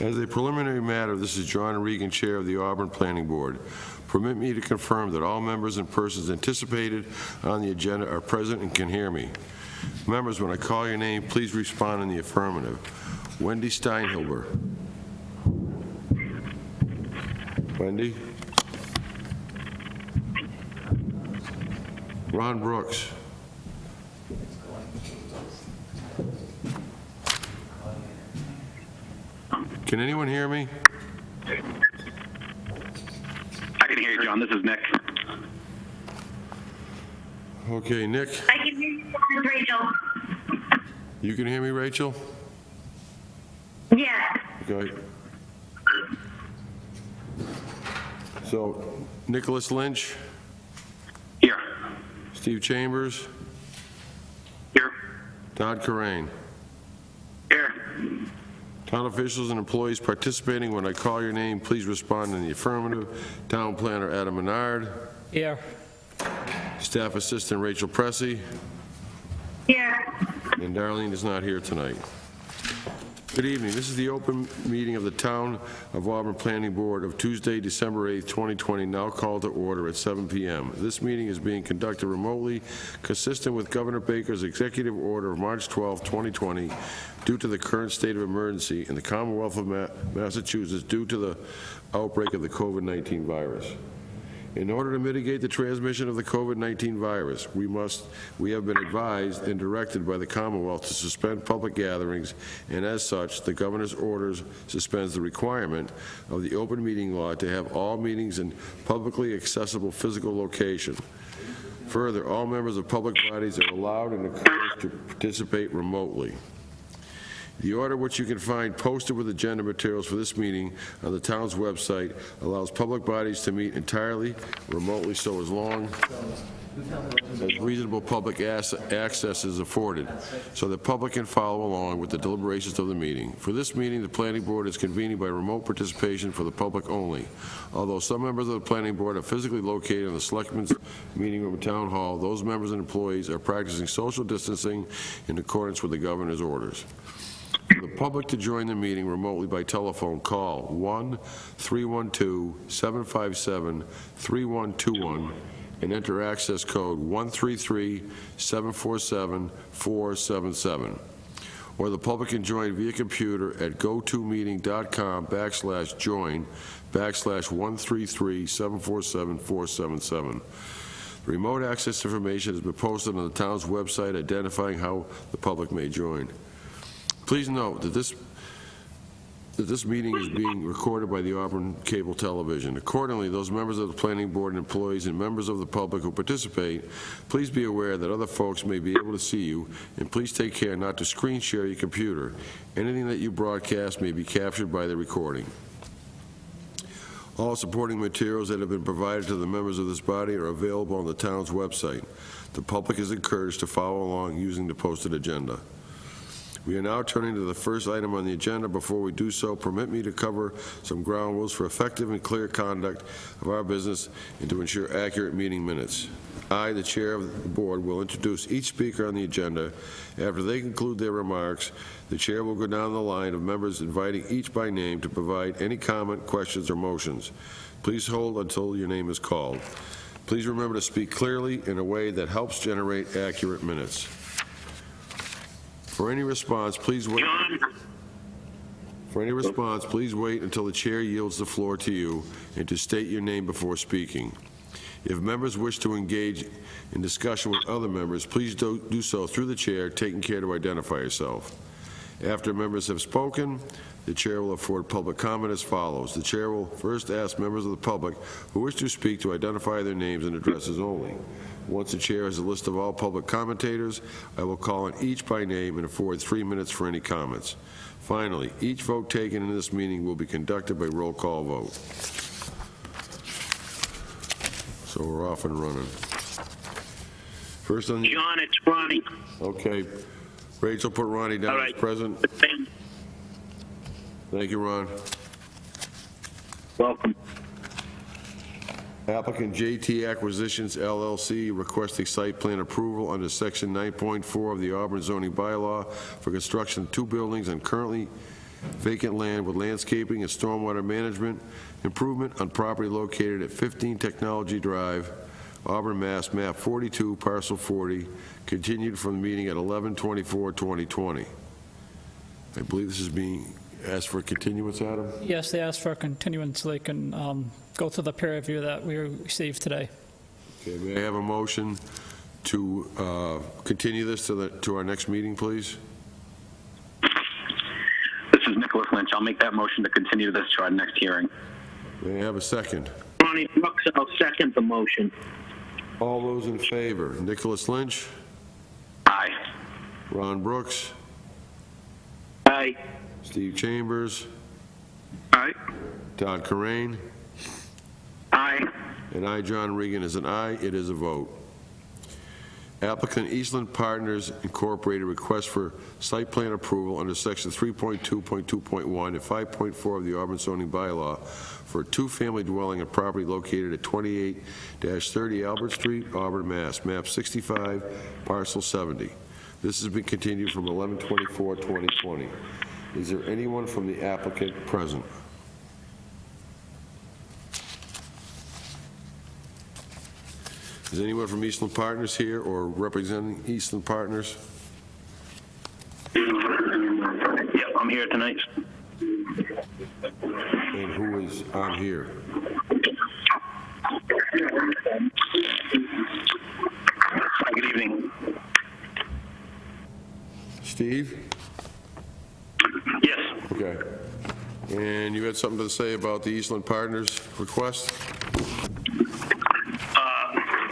As a preliminary matter, this is John Regan, Chair of the Auburn Planning Board. Permit me to confirm that all members and persons anticipated on the agenda are present and can hear me. Members, when I call your name, please respond in the affirmative. Wendy Steinhilber. Wendy? Ron Brooks. Can anyone hear me? I can hear you, John. This is Nick. Okay, Nick. I can hear you, Rachel. You can hear me, Rachel? Yes. Okay. So, Nicholas Lynch, Here. Steve Chambers, Here. Todd Corain. Here. Town officials and employees participating, when I call your name, please respond in the affirmative. Town Planner Adam Menard. Here. Staff Assistant Rachel Pressey. Here. And Darlene is not here tonight. Good evening. This is the open meeting of the Town of Auburn Planning Board of Tuesday, December 8th, 2020, now called to order at 7 p.m. This meeting is being conducted remotely, consistent with Governor Baker's executive order of March 12, 2020, due to the current state of emergency in the Commonwealth of Massachusetts due to the outbreak of the COVID-19 virus. In order to mitigate the transmission of the COVID-19 virus, we have been advised and directed by the Commonwealth to suspend public gatherings, and as such, the governor's orders suspends the requirement of the open meeting law to have all meetings in publicly accessible physical location. Further, all members of public bodies are allowed and encouraged to participate remotely. The order, which you can find posted with agenda materials for this meeting on the town's website, allows public bodies to meet entirely remotely so as long as reasonable public access is afforded, so the public can follow along with the deliberations of the meeting. For this meeting, the Planning Board is convening by remote participation for the public only. Although some members of the Planning Board are physically located in the Selectmen's meeting room at Town Hall, those members and employees are practicing social distancing in accordance with the governor's orders. For the public to join the meeting remotely by telephone, call 1-312-757-3121 and enter access code 133-747-477. Or the public can join via computer at gotomeeting.com/join/133-747-477. The remote access information has been posted on the town's website identifying how the public may join. Please note that this meeting is being recorded by the Auburn Cable Television. Accordingly, those members of the Planning Board and employees and members of the public who participate, please be aware that other folks may be able to see you, and please take care not to screen share your computer. Anything that you broadcast may be captured by the recording. All supporting materials that have been provided to the members of this body are available on the town's website. The public is encouraged to follow along using the posted agenda. We are now turning to the first item on the agenda. Before we do so, permit me to cover some ground rules for effective and clear conduct of our business and to ensure accurate meeting minutes. I, the chair of the board, will introduce each speaker on the agenda. After they conclude their remarks, the chair will go down the line of members, inviting each by name to provide any comment, questions, or motions. Please hold until your name is called. Please remember to speak clearly in a way that helps generate accurate minutes. For any response, please wait. Please wait until the chair yields the floor to you and to state your name before speaking. If members wish to engage in discussion with other members, please do so through the chair, taking care to identify yourself. After members have spoken, the chair will afford public comment as follows. The chair will first ask members of the public who wish to speak to identify their names and addresses only. Once the chair has a list of all public commentators, I will call on each by name and afford 3 minutes for any comments. Finally, each vote taken in this meeting will be conducted by roll call vote. So we're off and running. First on the... John, it's Ronnie. Okay. Rachel, put Ronnie down as present. Thank you, Ron. Welcome. Applicant JT Acquisitions, LLC, requesting site plan approval under Section 9.4 of the Auburn zoning bylaw for construction of 2 buildings on currently vacant land with landscaping and stormwater management improvement on property located at 15 Technology Drive, Auburn, Mass., map 42, parcel 40, continued from the meeting at 11/24/2020. I believe this is being asked for continuance, Adam? Yes, they asked for a continuance so they can go through the peer review that we received today. Okay, may I have a motion to continue this to our next meeting, please? This is Nicholas Lynch. I'll make that motion to continue this to our next hearing. May I have a second? Ronnie Brooks, I'll second the motion. All those in favor, Nicholas Lynch, Aye. Ron Brooks, Aye. Steve Chambers, Aye. Todd Corain, Aye. and I, John Regan, is an aye. It is a vote. Applicant Eastland Partners Incorporated request for site plan approval under section 3.2.2.1 and 5.4 of the Auburn zoning bylaw for a two-family dwelling and property located at 28-30 Albert Street, Auburn, Mass., map 65, parcel 70. This has been continued from 11/24/2020. Is there anyone from the applicant present? Is anyone from Eastland Partners here or representing Eastland Partners? Yep, I'm here tonight. And who is on here? Good evening. Steve? Yes. Okay. And you had something to say about the Eastland Partners request?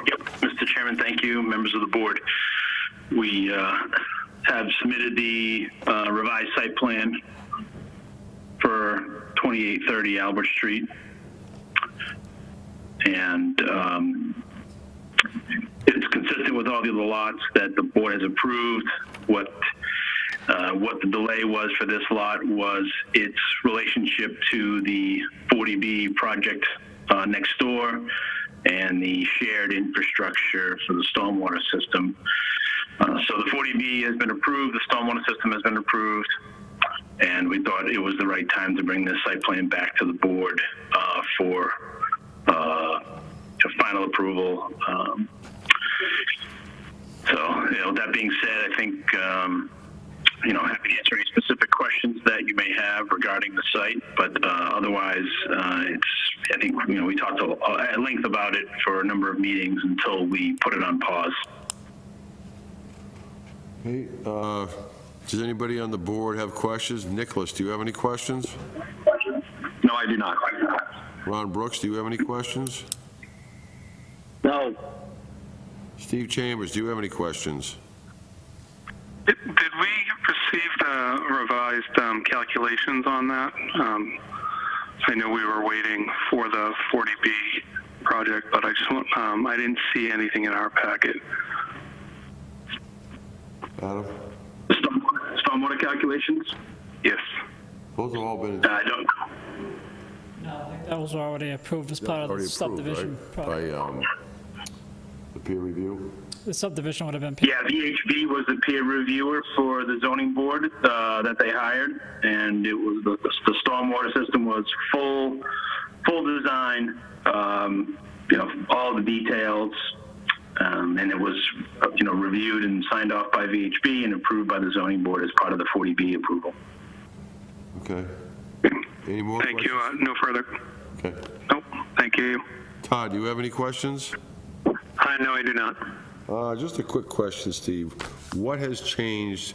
Yep, Mr. Chairman, thank you, members of the board. We have submitted the revised site plan for 2830 Albert Street. And it's consistent with all the other lots that the board has approved. What the delay was for this lot was its relationship to the 40B project next door and the shared infrastructure for the stormwater system. So the 40B has been approved, the stormwater system has been approved, and we thought it was the right time to bring this site plan back to the board for final approval. That being said, I think, happy to answer any specific questions that you may have regarding the site, but otherwise, I think, we talked at length about it for a number of meetings until we put it on pause. Hey, does anybody on the board have questions? Nicholas, do you have any questions? No, I do not. Ron Brooks, do you have any questions? No. Steve Chambers, do you have any questions? Did we receive the revised calculations on that? I know we were waiting for the 40B project, but I didn't see anything in our packet. Adam? Stormwater calculations? Yes. Those have all been I don't know. No, I think that was already approved as part of already the approved, subdivision. right? By the peer review? The subdivision would have been. Yeah, VHB was the peer reviewer for the zoning board that they hired, and it was the stormwater system was full design, all the details, and it was reviewed and signed off by VHB and approved by the zoning board as part of the 40B approval. Okay. Any more Thank you. questions? No further. Okay. Nope. Thank you. Todd, do you have any questions? No, I do not. Just a quick question, Steve. What has changed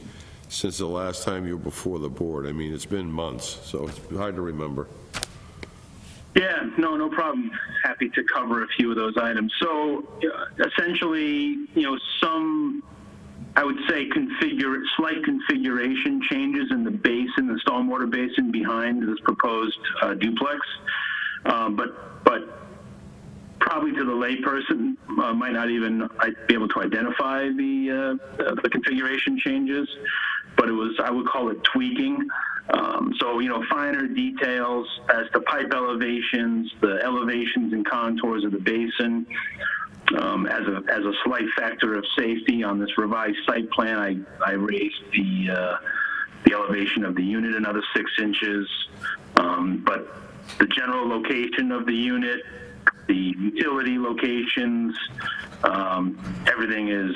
since the last time you were before the board? I mean, it's been months, so it's hard to remember. Yeah, no problem. Happy to cover a few of those items. So essentially, some, I would say, slight configuration changes in the basin, the stormwater basin behind this proposed duplex, but probably to the layperson might not even be able to identify the configuration changes, but I would call it tweaking. So, finer details as to pipe elevations, the elevations and contours of the basin. As a slight factor of safety on this revised site plan, I raised the the elevation of the unit another 6 inches. But the general location of the unit, the utility locations, everything is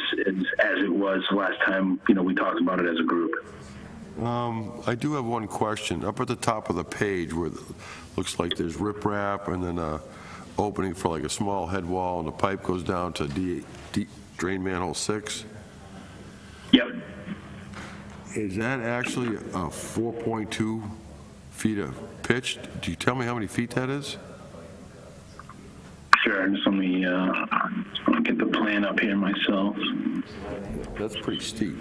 as it was last time, we talked about it as a group. I do have one question. Up at the top of the page where it looks like there's riprap and then a opening for like a small head wall and the pipe goes down to drain manhole 6. Yep. Is that actually a 4.2 feet of pitch? Do you tell me how many feet that is? Sure. Just let me get the plan up here myself. That's pretty steep.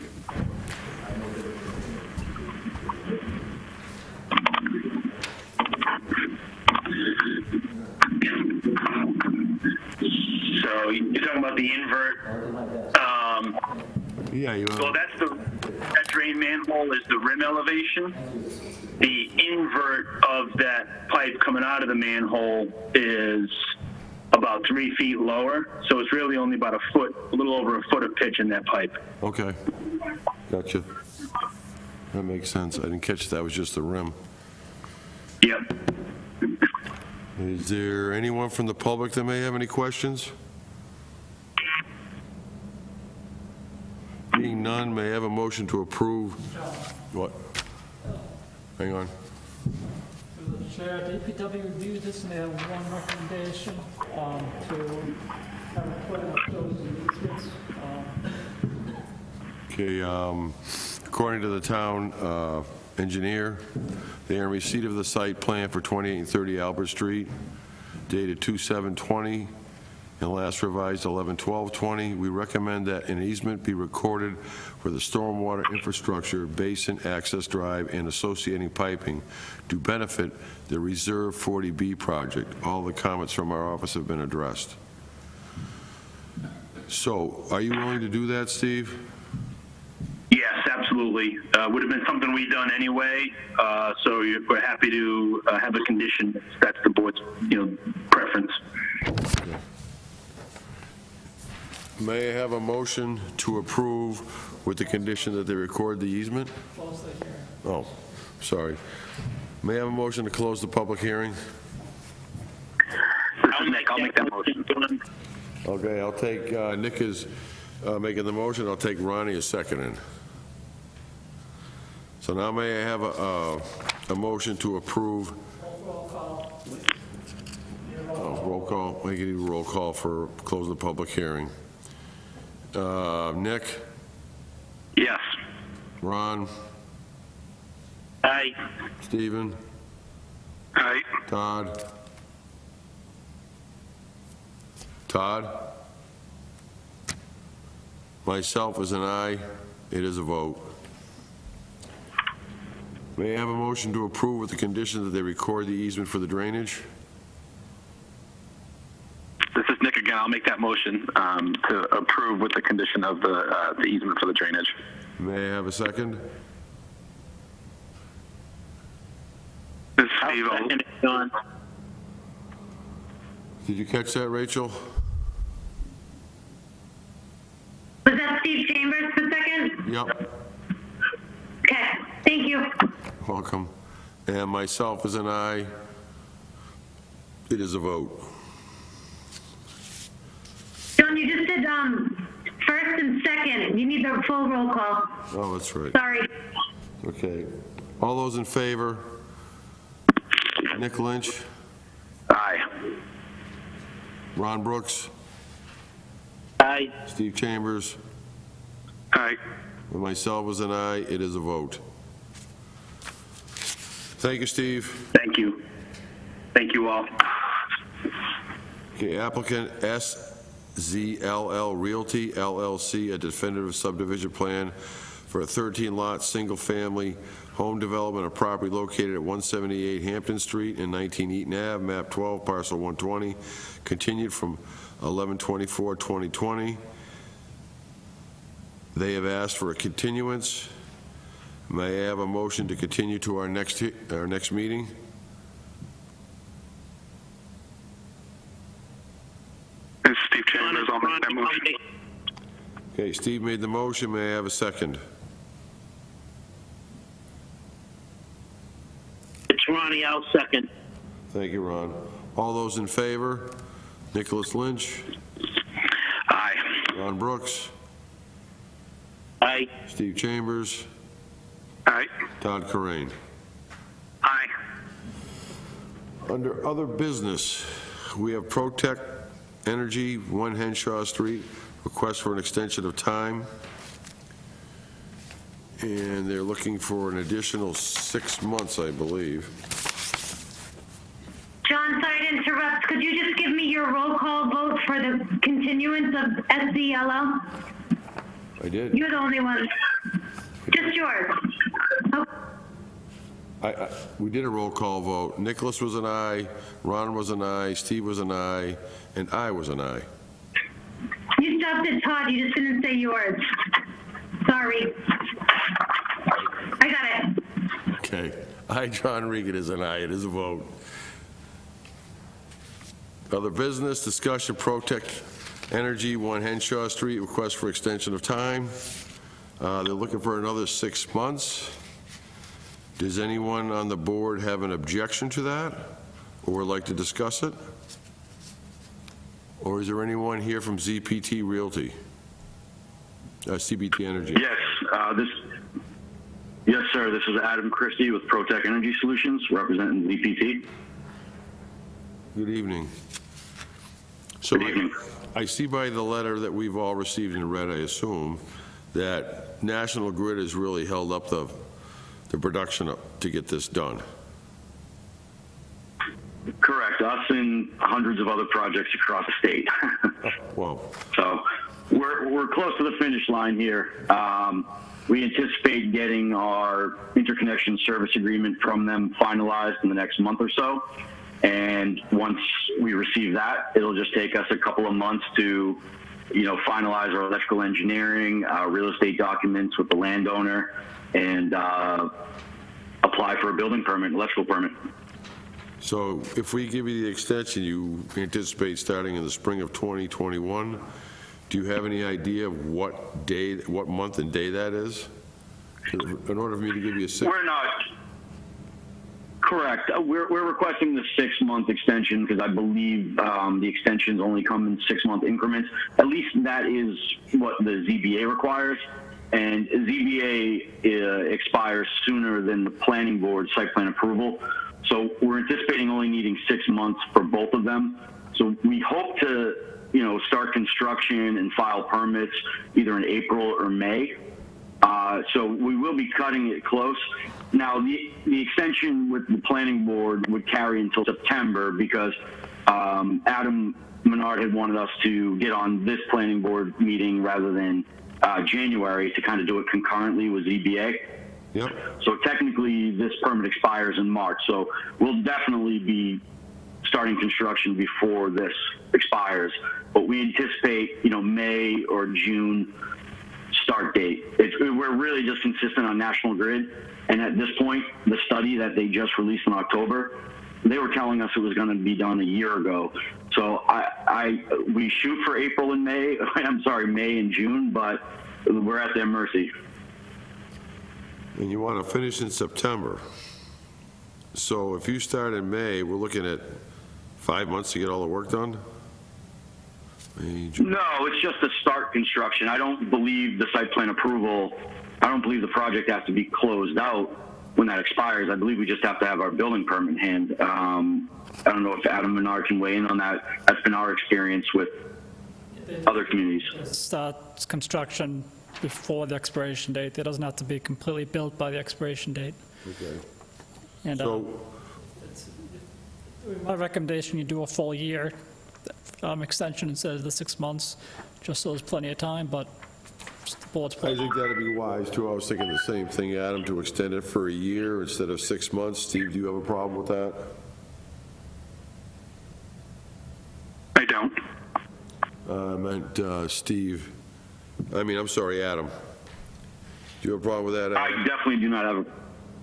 So you're talking about the invert. Yeah, you So that drain manhole is the rim elevation. The invert of that pipe coming out of the manhole is about 3 feet lower. So it's really only about a little over a foot of pitch in that pipe. Okay. Gotcha. That makes sense. I didn't catch that was just the rim. Yep. Is there anyone from the public that may have any questions? Being none, may I have a motion to approve? What? Hang on. Through the chair, DPW reviewed this and they have one recommendation to have a plan that shows the easements. Okay, according to the town engineer, they are in receipt of the site plan for 28 and 30 Albert Street, dated 2/7/20, and last revised 11/12/20. We recommend that an easement be recorded for the stormwater infrastructure, basin access drive, and associating piping to benefit the Reserve 40B project. All the comments from our office have been addressed. So, are you willing to do that, Steve? Yes, absolutely. Would have been something we'd done anyway. So we're happy to have a condition if that's the board's, preference. May I have a motion to approve with the condition that they record the easement? Close the hearing. Oh, sorry. May I have a motion to close the public hearing? This is Nick. I'll make that motion. Okay, I'll take, Nick is making the motion, I'll take Ronnie as seconding. So now may I have a motion to approve? Roll call, make it a roll call for closing the public hearing. Nick? Yes. Ron? Aye. Stephen? Aye. Todd? Todd? Myself as an aye, it is a vote. May I have a motion to approve with the condition that they record the easement for the drainage? This is Nick again. I'll make that motion to approve with the condition of the easement for the drainage. May I have a second? This is Steve. I'll second it, John. Did you catch that, Rachel? Was that Steve Chambers for second? Yep. Okay, thank you. Welcome. And myself as an aye, it is a vote. John, you just did first and second. You need the full roll call. Oh, that's right. Sorry. Okay. All those in favor? Nick Lynch? Aye. Ron Brooks? Aye. Steve Chambers? Aye. And myself as an aye, it is a vote. Thank you, Steve. Thank you. Thank you all. Okay, applicant SZLL Realty LLC, a definitive subdivision plan for a 13-lot, single-family home development of property located at 178 Hampton Street and 19 Eaton Ave, map 12, parcel 120, continued from 11/24/2020. They have asked for a continuance. May I have a motion to continue to our next meeting? This is Steve Chambers. I'll make that motion. Okay, Steve made the motion. May I have a second? Ronnie, I'll second. Thank you, Ron. All those in favor? Nicholas Lynch, Aye. Ron Brooks, Aye. Steve Chambers, Aye. Todd Corain. Aye. Under other business, we have Protect Energy, 1 Henshaw Street, request for an extension of time. And they're looking for an additional 6 months, I believe. John, sorry to interrupt. Could you just give me your roll call vote for the continuance of SDLO? I did. You're the only one. Just yours. Oh, We did a roll call vote. Nicholas was an aye, Ron was an aye, Steve was an aye, and I was an aye. you stopped at Todd. You just didn't say yours. Sorry. I got it. Okay. Aye, John Regan is an aye. It is a vote. Other business, discussion, Protect Energy, 1 Henshaw Street, request for extension of time. They're looking for another 6 months. Does anyone on the board have an objection to that or would like to discuss it? Or is there anyone here from ZPT Realty? CBT Energy? Yes, yes, sir. This is Adam Christie with Protect Energy Solutions, representing ZPT. Good evening. So Good evening. I see by the letter that we've all received and read, I assume, that National Grid has really held up the production to get this done. Correct. Us and hundreds of other projects across the state. Wow. So we're close to the finish line here. We anticipate getting our interconnection service agreement from them finalized in the next month or so. And once we receive that, it'll just take us a couple of months to, finalize our electrical engineering, real estate documents with the landowner, and apply for a building permit, electrical permit. So if we give you the extension, you anticipate starting in the spring of 2021. Do you have any idea of what day, what month and day that is? In order for me to give you a We're not. Correct. We're requesting the 6-month extension because I believe the extensions only come in 6-month increments. At least that is what the ZBA requires. And ZBA expires sooner than the planning board site plan approval. So we're anticipating only needing 6 months for both of them. So we hope to, start construction and file permits either in April or May. So we will be cutting it close. Now, the extension with the planning board would carry until September because Adam Menard had wanted us to get on this planning board meeting rather than January to kind of do it concurrently with ZBA. Yep. So technically, this permit expires in March. So we'll definitely be starting construction before this expires. But we anticipate, May or June start date. We're really just consistent on National Grid. And at this point, the study that they just released in October, they were telling us it was going to be done a year ago. So we shoot for April and May. I'm sorry, May and June, but we're at their mercy. And you want to finish in September. So if you start in May, we're looking at 5 months to get all the work done? May, June. No, it's just to start construction. I don't believe the site plan approval, I don't believe the project has to be closed out when that expires. I believe we just have to have our building permit in hand. I don't know if Adam Menard can weigh in on that. That's been our experience with other communities. Start construction before the expiration date. It doesn't have to be completely built by the expiration date. Okay. And So, my recommendation, you do a full year extension instead of the 6 months, just so there's plenty of time, but just the board's I pleasure. think that'd be wise, too. I was thinking the same thing, Adam, to extend it for a year instead of 6 months. Steve, do you have a problem with that? I don't. I meant Steve. I'm sorry, Adam. Do you have a problem with that, I Adam? definitely do not have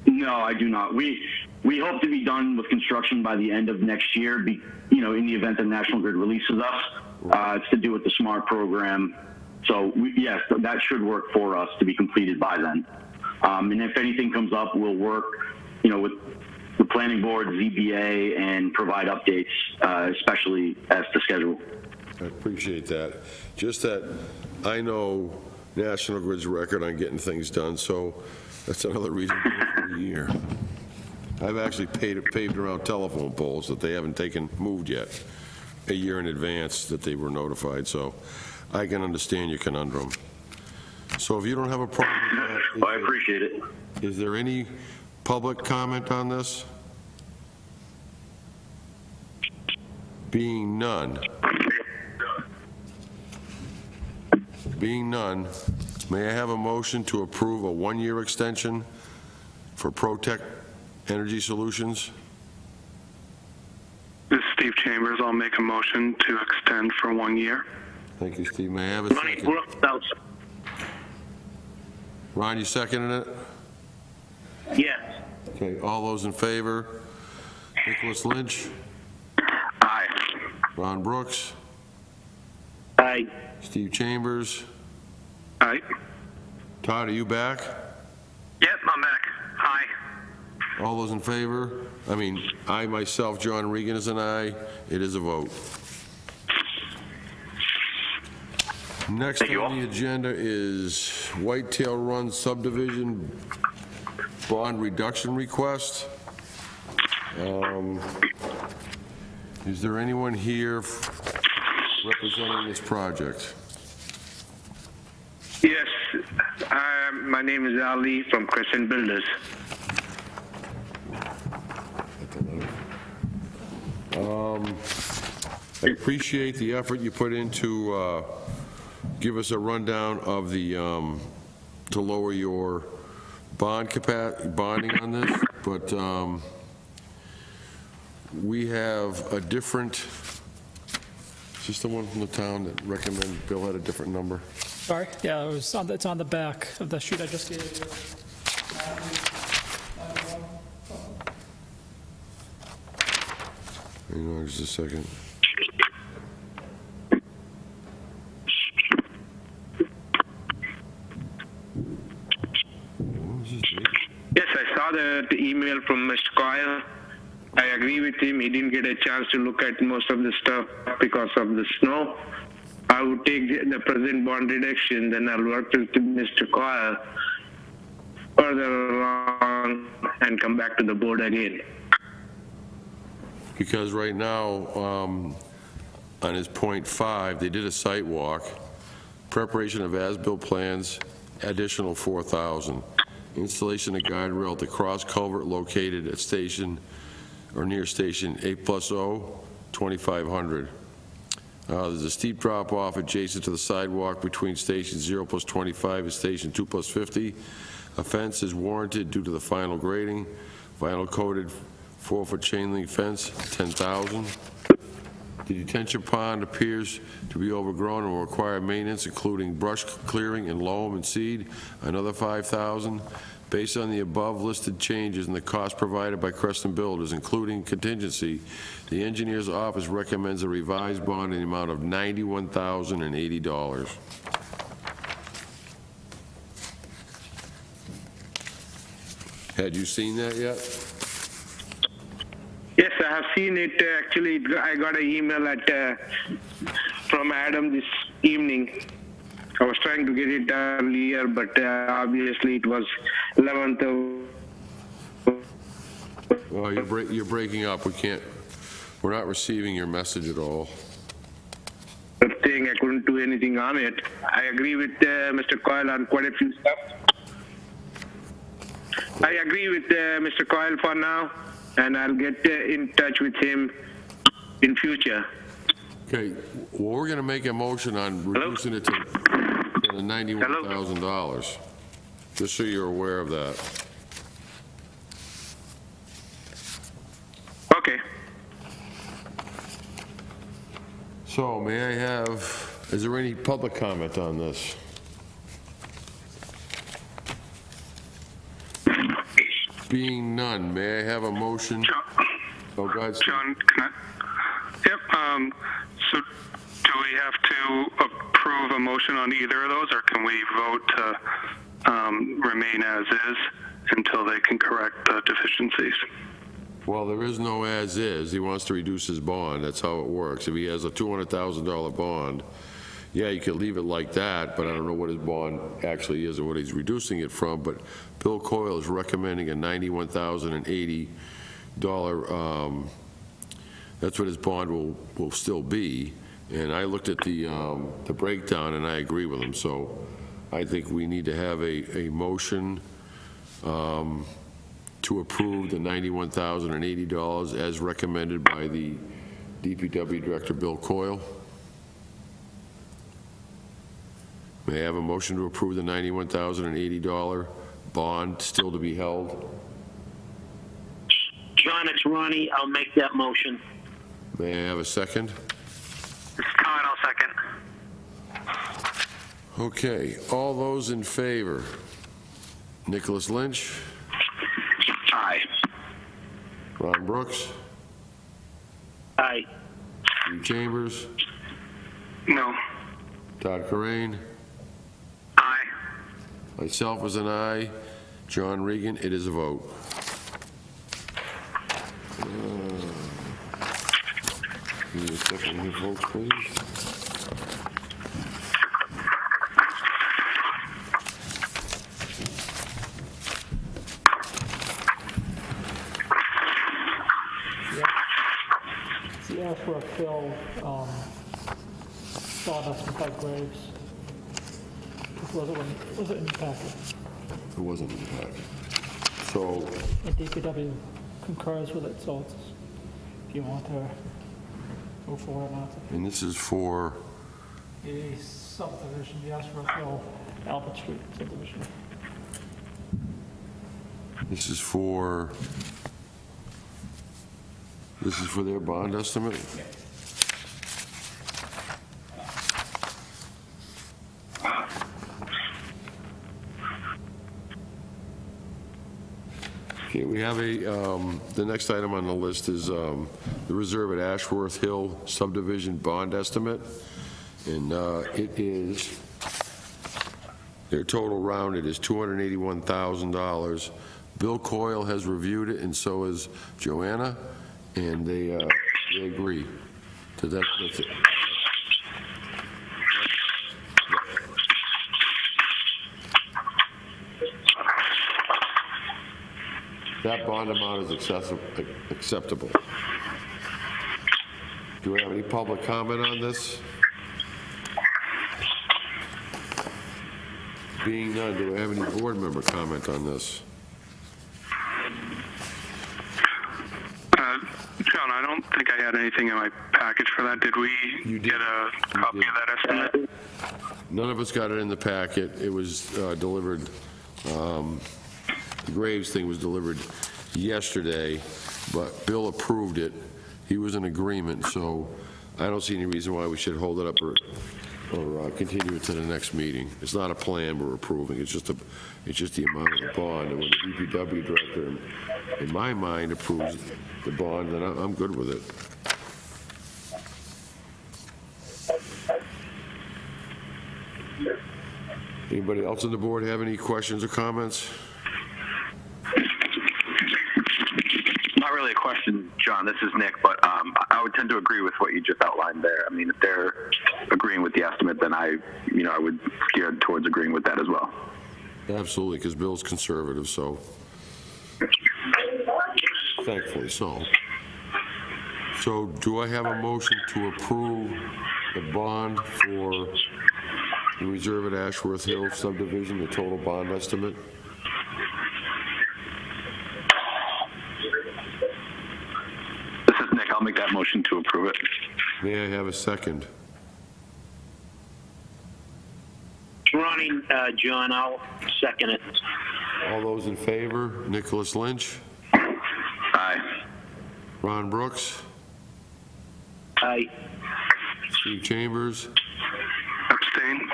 no, I do not. We hope to be done with construction by the end of next year, in the event that National Grid releases us. It's to do with the SMART program. So, yes, that should work for us to be completed by then. And if anything comes up, we'll work, with the planning board, ZBA, and provide updates, especially as to schedule. I appreciate that. Just that I know National Grid's record on getting things done, so that's another reason to do it for a year. I've actually paved around telephone poles that they haven't moved yet, a year in advance that they were notified, so I can understand your conundrum. So if you don't have a problem with that, Well, I appreciate it. is there any public comment on this? Being none, may I have a motion to approve a one-year extension for Protect Energy Solutions? This is Steve Chambers. I'll make a motion to extend for 1 year. Thank you, Steve. May I have a Ronnie second? Brooks, Ron, you seconding it? yes. Okay, all those in favor? Nicholas Lynch? Aye. Ron Brooks? Aye. Steve Chambers? Aye. Todd, are you back? Yep, I'm back. Aye. All those in favor? I myself, John Regan, is an aye. It is a vote. Next on the agenda is Whitetail Run subdivision bond reduction request. Is there anyone here representing this project? Yes, my name is Ali from Crescent Builders. I appreciate the effort you put into give us a rundown of the to lower your bonding on this, but we have a different. Is this the one from the town that recommended Bill had a different number? Sorry? Yeah, it's on the back of the sheet I just gave you. Hang on just a second. Yes, I saw the email from Mr. Coyle. I agree with him. He didn't get a chance to look at most of the stuff because of the snow. I would take the present bond reduction, then I'll work with Mr. Coyle further along and come back to the board again. Because right now, on his point 5, they did a site walk, preparation of as-built plans, additional 4,000. Installation of guide rail at the cross culvert located at station or near station 8+0, 2,500. There's a steep drop-off adjacent to the sidewalk between station 0+25 and station 2+50. A fence is warranted due to the final grading. Vinyl coated 4-foot chain link fence, 10,000. The detention pond appears to be overgrown and will require maintenance, including brush clearing and loam and seed, another 5,000. Based on the above listed changes and the cost provided by Crescent Builders, including contingency, the engineer's office recommends a revised bond in the amount of $91,080. Had you seen that yet? Yes, I have seen it. Actually, I got an email from Adam this evening. I was trying to get it earlier, but obviously it was 11th of... Oh, you're breaking up. We're not receiving your message at all. thing. I couldn't do anything on it. I agree with Mr. Coyle on quite a few stuff. I agree with Mr. Coyle for now, and I'll get in touch with him in future. Okay, well, we're going to make a motion on reducing it to the $91,000, just so you're aware of that. Okay. So may I have, is there any public comment on this? Being none, may I have a motion? John, Oh, go ahead, Steve. John, can I? Yep. So do we have to approve a motion on either of those, or can we vote to remain as is until they can correct the deficiencies? Well, there is no as-is. He wants to reduce his bond. That's how it works. If he has a $200,000 bond, yeah, you could leave it like that, but I don't know what his bond actually is or what he's reducing it from. But Bill Coyle is recommending a $91,080. That's what his bond will still be. And I looked at the breakdown, and I agree with him. So I think we need to have a motion to approve the $91,080 as recommended by the DPW Director, Bill Coyle. May I have a motion to approve the $91,080 bond still to be held? John, it's Ronnie. I'll make that motion. May I have a second? This is Todd, I'll second. Okay, all those in favor? Nicholas Lynch? Aye. Ron Brooks? Aye. Steve Chambers? No. Todd Corain? Aye. Myself is an aye. John Regan, it is a vote. Give me a second here, folks, please. The Ashworth Hill, sawdust by Graves. Was it in the packet? It wasn't in the packet. So, And DPW concurs with it, so it's, if you want to go for it, not and this is for, the subdivision, the Ashworth Hill, Albert Street subdivision. this is for their bond estimate? Okay, we have the next item on the list is the reserve at Ashworth Hill subdivision bond estimate. And it is, their total rounded is $281,000. Bill Coyle has reviewed it, and so has Joanna, and they agree to that. That's it. That bond amount is acceptable. Do we have any public comment on this? Being none, do we have any board member comment on this? John, I don't think I had anything in my package for that. Did we You did. get a copy of that estimate? None of us got it in the packet. It was delivered, the Graves thing was delivered yesterday, but Bill approved it. He was in agreement, so I don't see any reason why we should hold it up or continue it to the next meeting. It's not a plan we're approving. It's just the amount of the bond. And when the DPW director, in my mind, approves the bond, then I'm good with it. Anybody else on the board have any questions or comments? Not really a question, John. This is Nick, but I would tend to agree with what you just outlined there. I mean, if they're agreeing with the estimate, then I would steer towards agreeing with that as well. Absolutely, because Bill's conservative, so thankfully so. So do I have a motion to approve the bond for the reserve at Ashworth Hill subdivision, the total bond estimate? This is Nick. I'll make that motion to approve it. May I have a second? Ronnie, John, I'll second it. All those in favor? Nicholas Lynch? Aye. Ron Brooks? Aye. Steve Chambers? Abstain?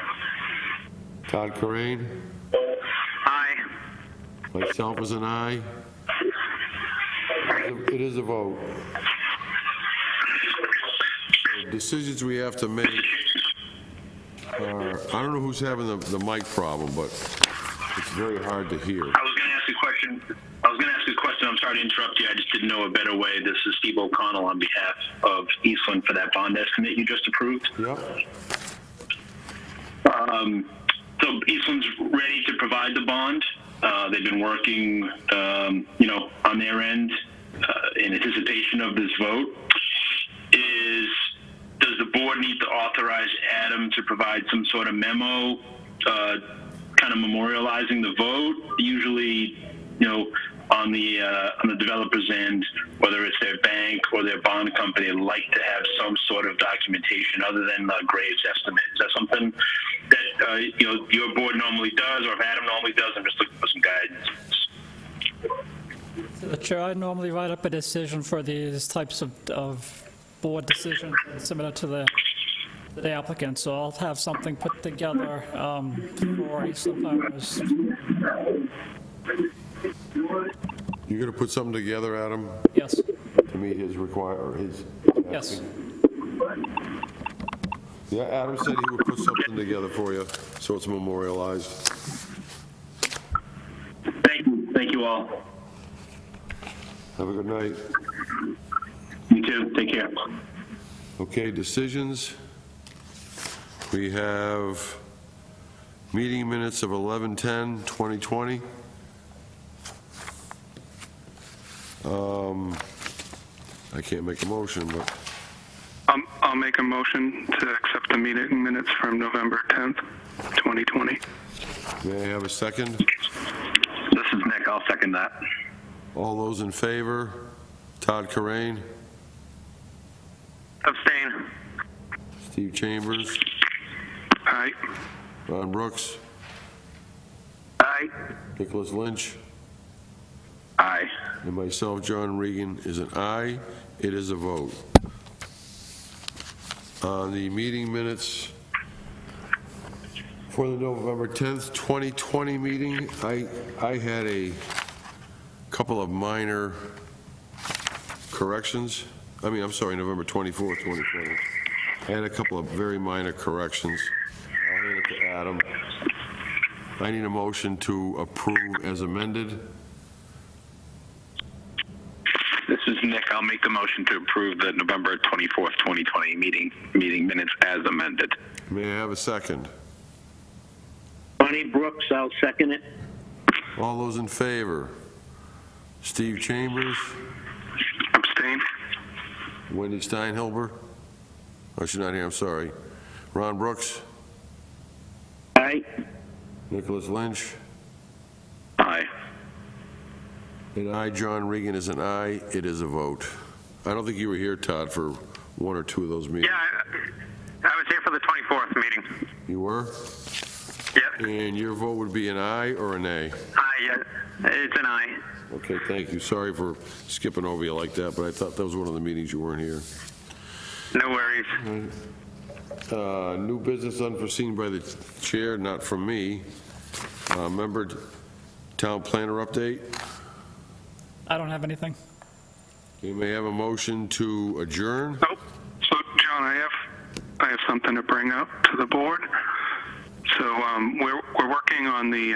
Todd Corain? Aye. Myself is an aye. It is a vote. So decisions we have to make are, I don't know who's having the mic problem, but it's very hard to hear. I was going to ask a question Justin, I'm sorry to interrupt you. I just didn't know a better way. This is Steve O'Connell on behalf of Eastland for that bond estimate you just approved. Yep. So Eastland's ready to provide the bond. They've been working, on their end in anticipation of this vote. Does the board need to authorize Adam to provide some sort of memo, kind of memorializing the vote? Usually, on the developer's end, whether it's their bank or their bond company, like to have some sort of documentation other than the Graves estimate. Is that something that your board normally does, or if Adam normally does? I'm just looking for some guidance. So the chair, I normally write up a decision for these types of board decisions and submit it to the applicant. So I'll have something put together for Eastland Farmers. You're going to put something together, Adam, Yes, to meet his his... yes. Yeah, Adam said he would put something together for you, so it's memorialized. Thank you all. Have a good night. You too. Take care. Okay, decisions. We have meeting minutes of 11/10/2020. I can't make a motion, but I'll make a motion to accept the meeting minutes from November 10th, 2020. may I have a second? This is Nick. I'll second that. All those in favor? Todd Corain, Abstain. Steve Chambers, Aye. Ron Brooks, Aye. Nicholas Lynch, Aye. and myself, John Regan, is an aye. It is a vote. On the meeting minutes for the November 10th, 2020 meeting, I had a couple of minor corrections. I'm sorry, November 24th, 2020. I had a couple of very minor corrections. I'll hand it to Adam. I need a motion to approve as amended. This is Nick. I'll make the motion to approve the November 24th, 2020 meeting minutes as amended. May I have a second? Ronnie Brooks, I'll second it. All those in favor? Steve Chambers, Abstain. Wendy Steinhilber. Oh, she's not here, I'm sorry. Ron Brooks, Aye. Nicholas Lynch, Aye. and I, John Regan, is an aye. It is a vote. I don't think you were here, Todd, for one or two of those meetings. I was here for the 24th meeting. You were? Yep. And your vote would be an aye or a nay? Aye, yeah. It's an aye. Okay, thank you. Sorry for skipping over you like that, but I thought that was one of the meetings you weren't here. No worries. New business unforeseen by the chair, not from me. Member town planner update. I don't have anything. You may have a motion to adjourn. Nope. So, John, I have something to bring up to the board. So we're working on the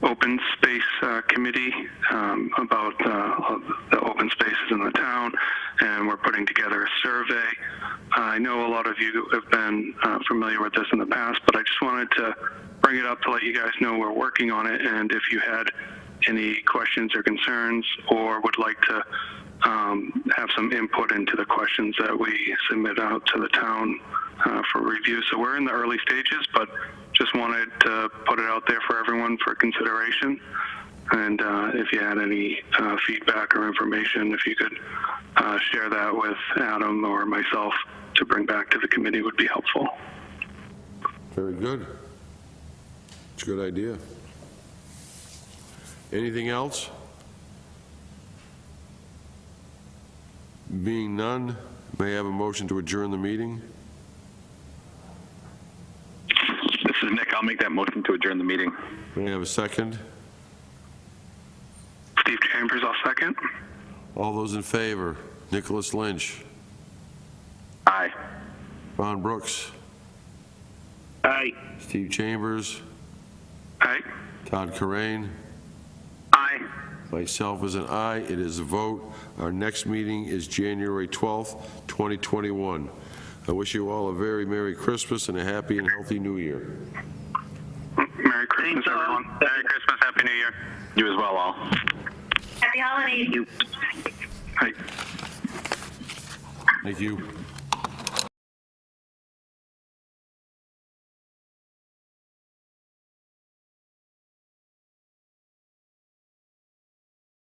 open space committee about the open spaces in the town, and we're putting together a survey. I know a lot of you have been familiar with this in the past, but I just wanted to bring it up to let you guys know we're working on it, and if you had any questions or concerns or would like to have some input into the questions that we submit out to the town for review. So we're in the early stages, but just wanted to put it out there for everyone for consideration. And if you had any feedback or information, if you could share that with Adam or myself to bring back to the committee would be helpful. Very good. It's a good idea. Anything else? Being none, may I have a motion to adjourn the meeting? This is Nick. I'll make that motion to adjourn the meeting. May I have a second? Steve Chambers, I'll second. All those in favor? Nicholas Lynch, Aye. Ron Brooks, Aye. Steve Chambers, Aye. Todd Corain, Aye. Myself is an aye. It is a vote. Our next meeting is January 12th, 2021. I wish you all a very Merry Christmas and a happy and healthy New Year. Merry Christmas, everyone. Merry Christmas, Happy New Year. You as well, all. Happy holidays. Bye. Thank you.